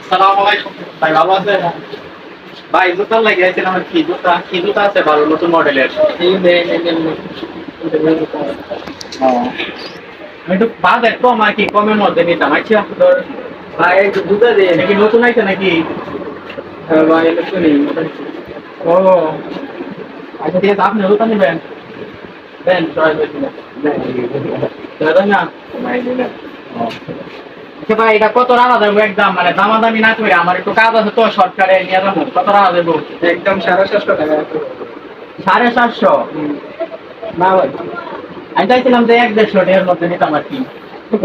আসসালামু আলাইকুম ভাই, ভালো আছেন? ভাই জুতা লাগিয়েছিলাম আর কি জুতা আছে ভালো নতুন মডেলের? আমি একটু বাজেট কম আর কি, কমের মধ্যে নিতাম। আচ্ছা তোর ভাই একটু জুতা দিয়ে নাকি নতুন আইছে নাকি? ভাই শুনি ও আচ্ছা ঠিক আছে, আপনি জুতা নেবেন? দেন চয়েস হয়েছিল দেন না। ও। আচ্ছা ভাই, এটা কত রাখা যাবো একদম, মানে দামাদামি না করে? আমার একটু কাজ আছে তো, শর্টকাটে নিয়ে যাবো। কত রাখা যাবো? একদম 750 টাকা। 750? না ভাই, আমি চাইছিলাম যে 1-150 এর মধ্যে নিতাম আর কি।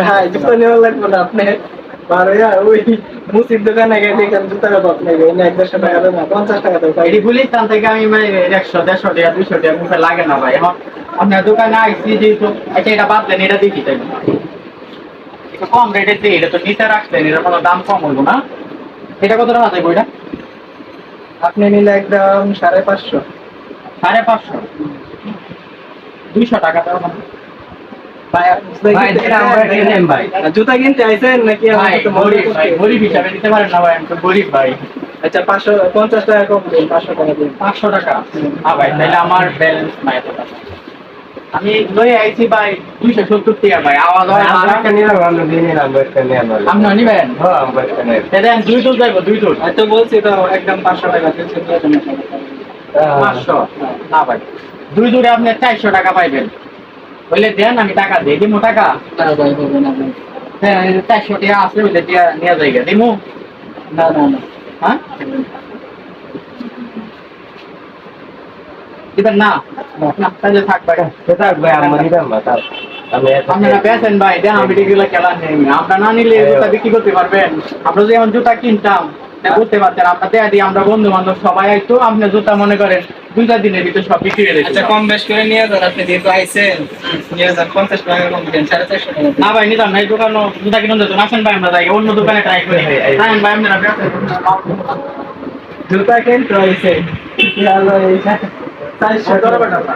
ভাই জুতা নেওয়া লাগবে না আপনি বারোয়া ওই মুসির দোকানে গিয়ে দেখেন জুতার অভাব নেই, এই 150 টাকা দেবো না, 50 টাকা দেবো ভাই। এটি গুলিস্তান থেকে আমি মানে 100-150 টাকা 200 টাকা মুখে লাগে না ভাই। এখন আপনার দোকানে আইসি যেহেতু, আচ্ছা এটা বাদ দেন, এটা দেখি তাই একটু কম রেটে দিই। এটা তো নিচে রাখছেন, এটার কোনো দাম কম হইব না? এটা কত টাকা দেবো এটা? আপনি নিলে একদম 550। 550? 200 টাকা দেবো না? ভাই ভাই যেটা আমরা এটা নেন ভাই। জুতা কিনতে আইছেন নাকি আমার ভাই তো গরিব ভাই, গরিব হিসাবে দিতে পারেন না ভাই, আমি তো গরিব ভাই। আচ্ছা 550 টাকা কম দিন, 500 টাকা দিন। 500 টাকা? হ্যাঁ ভাই, তাহলে আমার ব্যালেন্স নাই এত টাকা। আমি লই আইছি ভাই 270 টাকা ভাই। আওয়াজ হয় ভাড়া। আপনি নিবেন? দেন 2 টুল যাইব, 2 টুল। আমি তো বলছি তো একদম 500 টাকা দিচ্ছেন। 500? না ভাই, 2 জোড়ে আপনি 400 টাকা পাইবেন। বলে দেন, আমি টাকা দিয়ে দিমু টাকা। না ভাই হবে না ভাই। হ্যাঁ 400 টাকা আছে, ওইটা দিয়া নিয়ে যাইগা দিমু। না না না হ্যাঁ দিবেন না? না তাহলে থাক ভাই। আপনারা বেচেন ভাই, দেন আমি এগুলো খেলা নেই। আমরা না নিলে জুতা বিক্রি করতে পারবেন? আমরা যেমন জুতা কিনতাম বুঝতে পারছেন, আমরা দেয়া দিই, আমরা বন্ধু বান্ধব সবাই আইতো, আপনি জুতা মনে করেন 2-4 দিনের ভিতরে সব বিক্রি হয়ে আচ্ছা যেত। কম বেশ করে নিয়ে যান, আপনি যেহেতু আইছেন নিয়ে যান, 50 টাকা কম দেন, 450 টাকা না ভাই নিতাম না, এই দোকানে জুতা কিনুন যেত। আসেন ভাই আমরা যাই অন্য দোকানে ট্রাই করি। জানেন ভাই আপনারা বেচেন জুতা কিনতে হয়েছে 400 টাকা।